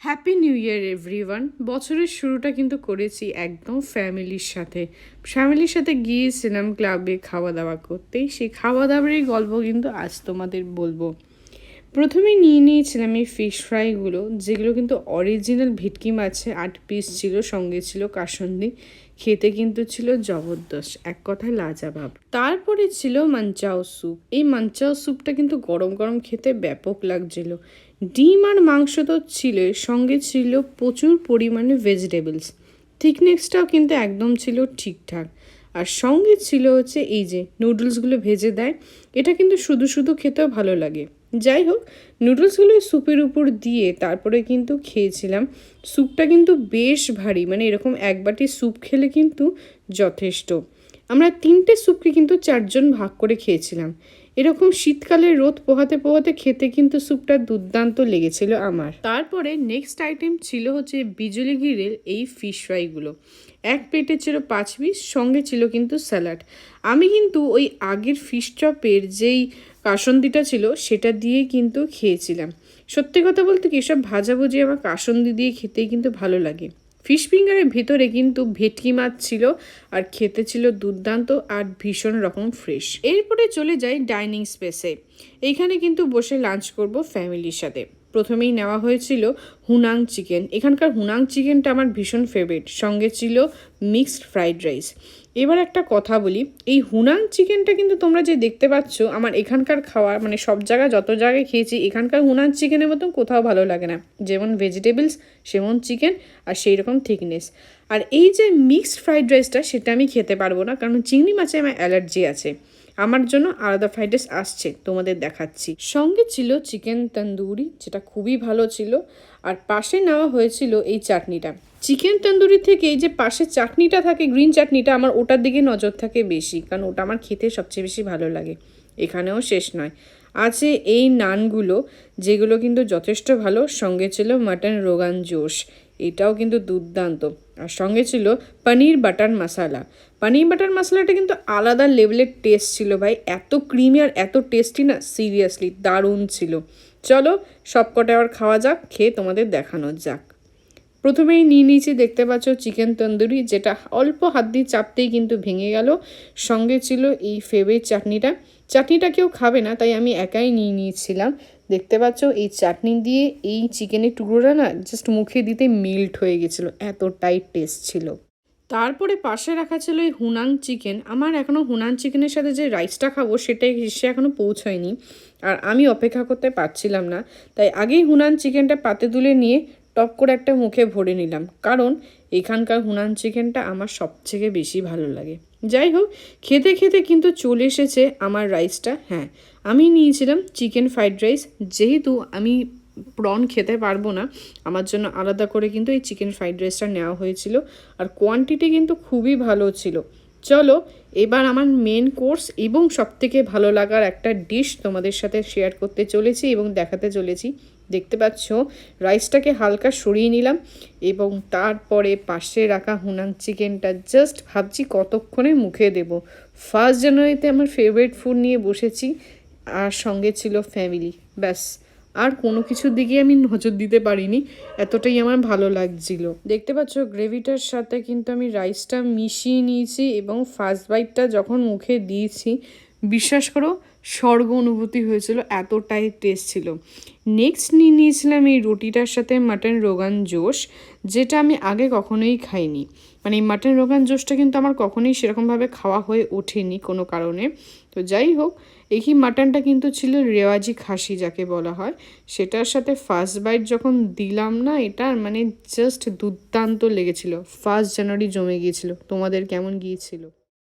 Happy new year everyone. বছরের শুরুটা কিন্তু করেছি একদম ফ্যামিলির সাথে গিয়েছিলাম ক্লাবে খাওয়া দাওয়া করতে। সেই খাওয়া দাওয়ারই গল্প কিন্তু আজ তোমাদের বলবো। প্রথমে নিয়ে নিয়েছিলাম এই ফিশ ফ্রাইগুলো, যেগুলো কিন্তু অরিজিনাল ভেটকি মাছে 8 পিস ছিল, সঙ্গে ছিল কাসুন্দি। খেতে কিন্তু ছিল জবরদস্ত, এক কথায় লাজবাব। তারপরে ছিল মাঞ্চাও স্যুপ। এই মাঞ্চাও স্যুপটা কিন্তু গরম গরম খেতে ব্যাপক লাগছিল। ডিম আর মাংস তো ছিল, সঙ্গে ছিল প্রচুর পরিমাণে ভেজিটেবলস। থিকনেসটাও কিন্তু একদম ছিল ঠিকঠাক। আর সঙ্গে ছিল হচ্ছে এই যে নুডলসগুলো ভেজে দেয়, এটা কিন্তু শুধু শুধু খেতেও ভালো লাগে। যাই হোক, নুডলসগুলো স্যুপের উপর দিয়ে তারপরে কিন্তু খেয়েছিলাম। স্যুপটা কিন্তু বেশ ভারী, মানে এরকম এক বাটি স্যুপ খেলে কিন্তু যথেষ্ট। আমরা 3টে স্যুপকে কিন্তু 4 জন ভাগ করে খেয়েছিলাম। এরকম শীতকালে রোদ পোহাতে পোহাতে খেতে কিন্তু স্যুপটা দুর্দান্ত লেগেছিল আমার। তারপরে নেক্সট আইটেম ছিল হচ্ছে বিজলি গিরের এই ফিশ ফ্রাইগুলো। এক প্লেটে ছিল 5 পিস, সঙ্গে ছিল কিন্তু স্যালাড। আমি কিন্তু ওই আগের ফিশ চপের যেই কাসন্দিটা ছিল সেটা দিয়ে কিন্তু খেয়েছিলাম। সত্যি কথা বলতে কি, এসব ভাজাভুজি আমার কাসন্দি দিয়ে খেতেই কিন্তু ভালো লাগে। ফিশ ফিঙ্গারের ভিতরে কিন্তু ভেটকি মাছ ছিল, আর খেতে ছিল দুর্দান্ত আর ভীষণ রকম ফ্রেশ। এরপরে চলে যাই ডাইনিং স্পেসে। এইখানে কিন্তু বসে লাঞ্চ করব ফ্যামিলির সাথে। প্রথমেই নেওয়া হয়েছিল হুনাং চিকেন। এখানকার হুনাং চিকেনটা আমার ভীষণ ফেভারিট। সঙ্গে ছিল মিক্সড ফ্রাইড রাইস। এবার একটা কথা বলি, এই হুনাং চিকেনটা কিন্তু তোমরা যে দেখতে পাচ্ছ, আমার এখানকার খাওয়ার মানে সব জায়গায় যত জায়গায় খেয়েছি, এখানকার হুনাং চিকেনের মতন কোথাও ভালো লাগে না। যেমন ভেজিটেবলস সেমন চিকেন, আর সেই রকম থিকনেস। আর এই যে মিক্সড ফ্রাইড রাইসটা, সেটা আমি খেতে পারবো না, কারণ চিংড়ি মাছে আমার অ্যালার্জি আছে। আমার জন্য আলাদা ফ্রাইড রাইস আসছে, তোমাদের দেখাচ্ছি। সঙ্গে ছিল চিকেন তন্দুরি, যেটা খুবই ভালো ছিল। আর পাশে নেওয়া হয়েছিল এই চাটনিটা। চিকেন তন্দুরি থেকে এই যে পাশে চাটনিটা থাকে, গ্রিন চাটনিটা, আমার ওটার দিকে নজর থাকে বেশি, কারণ ওটা আমার খেতে সবচেয়ে বেশি ভালো লাগে। এখানেও শেষ নয়, আছে এই নানগুলো, যেগুলো কিন্তু যথেষ্ট ভালো। সঙ্গে ছিল মাটন রোগান জোশ, এটাও কিন্তু দুর্দান্ত। আর সঙ্গে ছিল পনির বাটার মশালা। পনির বাটার মশলাটা কিন্তু আলাদা লেভেলের টেস্ট ছিল ভাই, এত ক্রিমি আর এত টেস্টি না, সিরিয়াসলি দারুণ ছিল। চলো সব কটা আবার খাওয়া যাক, খেয়ে তোমাদের দেখানো যাক। প্রথমেই নিয়ে নিয়েছি, দেখতে পাচ্ছ, চিকেন তন্দুরি, যেটা অল্প হাত দিয়ে চাপতেই কিন্তু ভেঙে গেল। সঙ্গে ছিল এই ফেভারিট চাটনিটা কেউ খাবে না, তাই আমি একাই নিয়ে নিয়েছিলাম। দেখতে পাচ্ছ এই চাটনি দিয়ে এই চিকেনের টুকরোটা না জাস্ট মুখে দিতে মেল্ট হয়ে গেছিলো, এতটাই টেস্ট ছিল। তারপরে পাশে রাখা ছিল এই হুনাং চিকেন। আমার এখনও হুনাং চিকেনের সাথে যে রাইসটা খাবো সেটাই এসে এখনও পৌঁছয়নি, আর আমি অপেক্ষা করতে পারছিলাম না, তাই আগেই হুনাং চিকেনটা পাতে তুলে নিয়ে টপ করে একটা মুখে ভরে নিলাম, কারণ এখানকার হুনাং চিকেনটা আমার সবথেকে বেশি ভালো লাগে। যাই হোক, খেতে খেতে কিন্তু চলে এসেছে আমার রাইসটা। হ্যাঁ, আমি নিয়েছিলাম চিকেন ফ্রাইড রাইস। যেহেতু আমি প্রন খেতে পারবো না, আমার জন্য আলাদা করে কিন্তু এই চিকেন ফ্রাইড রাইসটা নেওয়া হয়েছিল, আর কোয়ান্টিটি কিন্তু খুবই ভালো ছিল। চলো এবার আমার মেন কোর্স এবং সবথেকে ভালো লাগার একটা ডিশ তোমাদের সাথে শেয়ার করতে চলেছি এবং দেখাতে চলেছি। দেখতে পাচ্ছ, রাইসটাকে হালকা সরিয়ে নিলাম এবং তারপরে পাশে রাখা হুনাং চিকেনটা জাস্ট ভাবছি কতক্ষণে মুখে দেব। 1 জানুয়ারিতে আমার ফেভারিট ফুড নিয়ে বসেছি, আর সঙ্গে ছিল ফ্যামিলি। ব্যাস, আর কোনো কিছুর দিকে আমি নজর দিতে পারিনি, এতটাই আমার ভালো লাগছিল। দেখতে পাচ্ছ, গ্রেভিটার সাথে কিন্তু আমি রাইসটা মিশিয়ে নিয়েছি এবং ফার্স্ট বাইটটা যখন মুখে দিয়েছি, বিশ্বাস করো স্বর্গ অনুভূতি হয়েছিল, এতটাই টেস্ট ছিল। নেক্সট নিয়ে নিয়েছিলাম এই রুটিটার সাথে মাটন রোগান জোশ, যেটা আমি আগে কখনোই খাইনি। মানে এই মাটন রোগান জোশটা কিন্তু আমার কখনোই সেরকমভাবে খাওয়া হয়ে ওঠেনি কোনো কারণে। তো যাই হোক, এই মাটনটা কিন্তু ছিল রেওয়াজি খাসি যাকে বলা হয়, সেটার সাথে ফার্স্ট বাইট যখন দিলাম না, এটার মানে জাস্ট দুর্দান্ত লেগেছিল। 1 জানুয়ারি জমে গিয়েছিল। তোমাদের কেমন গিয়েছিল?